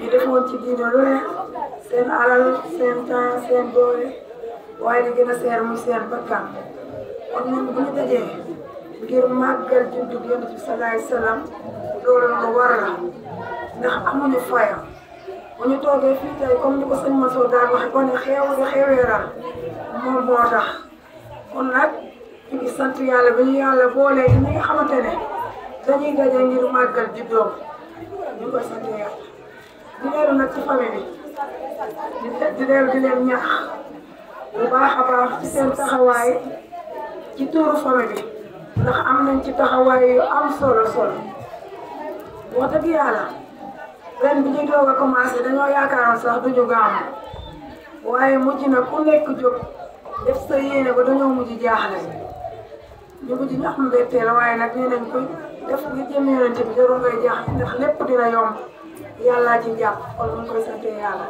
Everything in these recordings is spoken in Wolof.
ñu defoon ci diine lu ne seen alal seen temps seen doole waaye di gën a seer muy seen bakkan kon ñun bu ñu dajee ngir màggal juddu Yonent bi sallallahu alayhi wa sallam loolu lu war la ndax amuñu fayam bu ñu toogee fii tey comme ni ko sëñ Mansour daan waxe ko ne xeew di xeweeral moom moo tax kon nag ñu ngi sant yàlla bi ñu yàlla boolee ñi nga xamante ne dañuy daje ngir màggal juddoom ñu koy sant yàlla di leeru nag ci famille bi di leeru di leen ñaax bu baax a baax ci seen taxawaay ci tuuru famille bi ndax am nañ ci taxawaay yu am solo wax dëgg yàlla ren bi ñuy doog a commencé dañoo yaakaaroon sax duñu gaamu waaye mujj na ku nekk jóg def sa yéene ba dañoo mujj jaaxle ñu mujj ñu am mbetteel waaye nag nee nañ ko def ngir jëm Yonent bi jarul ngay jaaxle ndax lépp dina yomb yàllaa ci jàpp kon ñu koy sante yàlla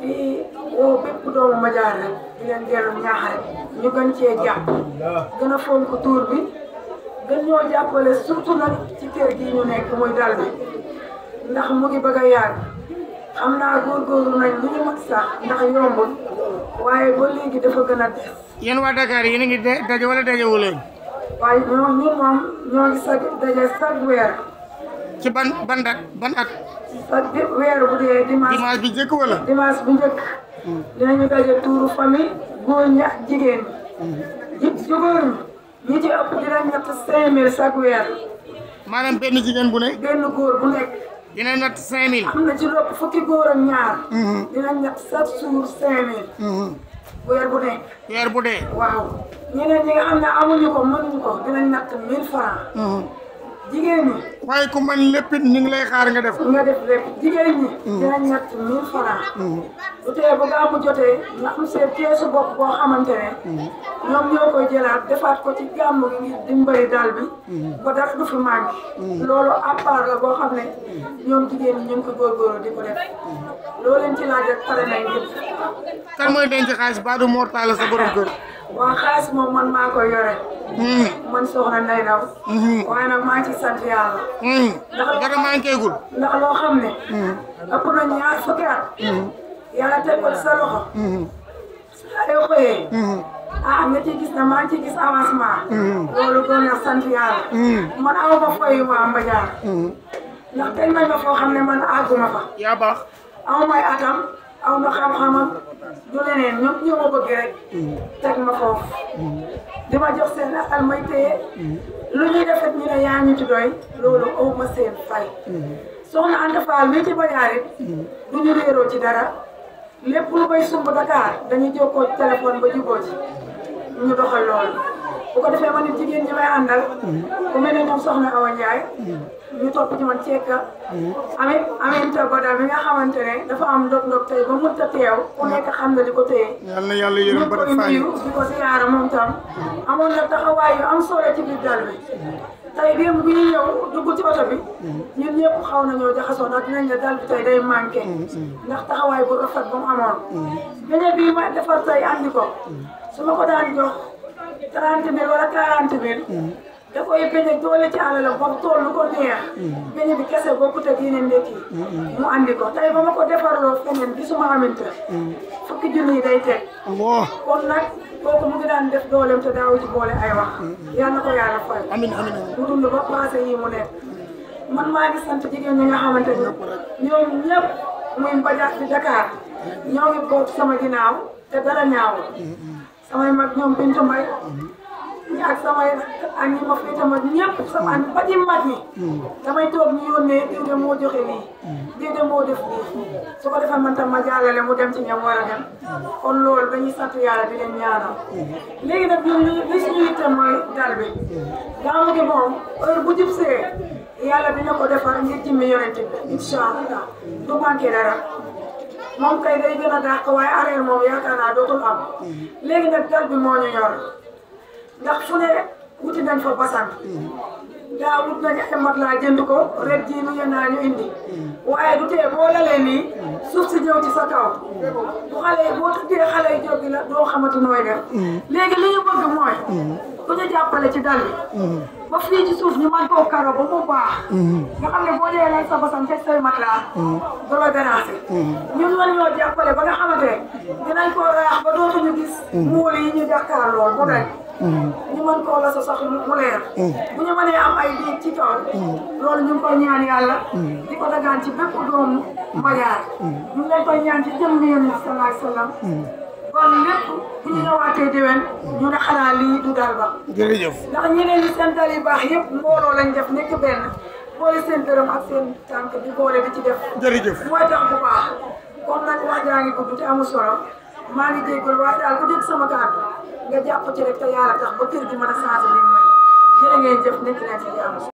di woo bépp doomu Madiar rek di leen dellu ñaax rek ñu gën cee jàpp gën a fonk tuur bi gën ñoo jàppale surtout nag ci kër gi ñu nekk muy dal bi ndax mu ngi bëgg a yàgg xam naa góorgóorlu nañ lu ñu mat sax ndax yombul waaye ba léegi dafa gën a des. yéen waa Dakar yéen a ngi daje wala dajewu leen. waaye ñun moom ñoo ngi daje chaque weer. ci ban at. chaque weer bu dee dimanche. dimanche bi njëkk wala. dimanche bu njëkk. dinañu daje tuuru famille góor ñi ak jigéen ñi. góor ñi ci ëpp dinañ natt 5000 chaque weer. maanaam benn jigéen bu ne. benn góor bu nekk. dina natt 5000. am na ci lépp fukki góor ak ñaar. dinañ natt chaque jour 5000. weer bu nekk. weer bu dee. waaw ñeneen ñi nga xam ne amuñu ko mënuñu ko dinañ natt 1000 francs. jigéen ñi. waaye ku man lépp it ñu ngi lay xaar nga def. nga def lépp jigéen ñi. dinañ natt 1000 francs. bu tee ba gàmmu jotee nga am seen keesu bopp boo xamante ne. ñoom ñoo koy jëlaat defaat ko ci gàmmu gi ngir dimbali dal bi. ba dara du fi manqué. loolu à part la boo xam ne ñoom jigéen ñi ñu ngi ko góorgóorlu di ko def loolu leen ci laaj rek pare nañ ngir. kan mooy denc xaalis Badou Mor Talla sa borom kër. waaw xaalis moom man maa koy yore. man soxna Ndeye Ndaw. waaye nag maa ngi ciy sant yàlla. dara manqué gul. ndax loo xam ne. ëpp na ñaar fukki at. yàlla teg ko ci sa loxo. saa yoo xëyee. nga ciy gis ne maa ngi ciy gis avancement. loolu doon na sant yàlla. man aw ma foyu waa Madiar. ndax teg nañ ma foo xam ne man àgguma fa. yaa baax. aw may atam aw ma xam-xamam du leneen ñoom ñoo ma bëgg rek. teg ma foofu. di ma jox seen alal may téye. lu ñuy defet ñu ne yaa ñu ci doy loolu aw ma seen fay. soxna Anta Fall mii ci Madiar it du ñu réeroo ci dara lépp lu bay sumb Dakar dañuy jokkoo ci téléphone ba juboo ci ñu doxal loolu bu ko defee ma nit jigéen ñi may àndal ku mel ne ñoom soxna Awa Ndiaye ñu topp ci man ceeka aminta Bada mi nga xamante ne dafa am ndog-ndog tey ba mënta teew ku nekk xam na di ko téye yal na yàlla yërëm ba def fay di ko siyaara moom tam amoon na taxawaay yu am solo ci biir dal bi tey démb bi ñu ñëw dugg ci oto bi ñun ñëpp xaw nañoo jaxasoo ndax dinañ ne dal bi tey day manqué ndax taxawaay bu rafet ba mu amoon beneen bii ma defar tey andi ko su ma ko daan jox 30 000 wala 40 000 da koy beñe doole ci alalam ba tool lu ko neex beñe bi kese bokkut ak yeneen ndekki mu andi ko tey ba ma ko defarloo feneen gisuma aminte fukki junni yi day teg kon nag kooku mu ngi daan def dooleem te daaw ci boole ay wax yal na ko yàlla fay amiin amiin mu dund ba passé yi mu nekk man maa ngi sant jigéen ñi nga xamante ne ñoom ñëpp muy Madiar bi Dakar ñoo ngi bokk sama ginnaaw te dara ñaawul samay mag ñoom Bintu Mbay ñi ak samay ak ñi ma fi tamit ñëpp sama ba ci mag ñi damay toog ñu yónnee déedéet moo joxe lii déedéet moo def lii su ko defee man tam ma jàllale mu dem ci ñam war a dem kon loolu dañuy sant yàlla di leen ñaanal léegi nag ñun li suñu yitte mooy dal bi gàmmu gi moom heure bu jub see yàlla dina ko defar ngir jëmmi Yonent bi incha allah du manqué dara moom kay day gën a dàq waaye arrière moom yaakaar naa dootul am léegi nag dal bi moo ñu ñor ndax fu ne wuti nañ fa basan daa wut nañ ay mat laa jënd ko ret ji nu naa ñu indi waaye du tee boo lalee nii suuf si ñëw ci sa kaw bu xale yi boo tëddee xale yi jógi la doo xamante nooy def léegi li ñu bëgg mooy ku ñu jàppale ci dal bi ba fii ci suuf ñu mën koo karo ba mu baax. nga xam ne boo ñëwee lan sa basam teg say matelas. du la déranger. ñun mën ñoo jàppale ba nga xamante dinañ koo raax ba dootuñu gis. muul yi ñu jàkkaar lool mu day. ñu mën koo la sa sax mu leer. bu ñu mënee am ay diig ci kaw. loolu ñu ngi koy ñaan yàlla. di ko dagaan ci bépp doomu Madiar. ñu ngi leen koy ñaan ci jëm Yonent bi sallallahu alayhi wa sallam. kon lépp bu ñu ñëwaatee déwén ñu ne xanaa lii du dal ba. jërëjëf. ndax ñeneen ñi seen dal yu baax yëpp mbooloo lañ def nekk benn boole seen dërëm ak seen tànk di boole di ci def. jërëjëf mooy tax bu baax kon nag wax jaa ngi gudd te amul solo maa ngi jégalu waaye daal ku dégg sama kàddu nga jàpp ci rek te yàlla tax ba kër gi mën a changé ni mu mel jërë ngeen jëf nekk leen ci jàmm.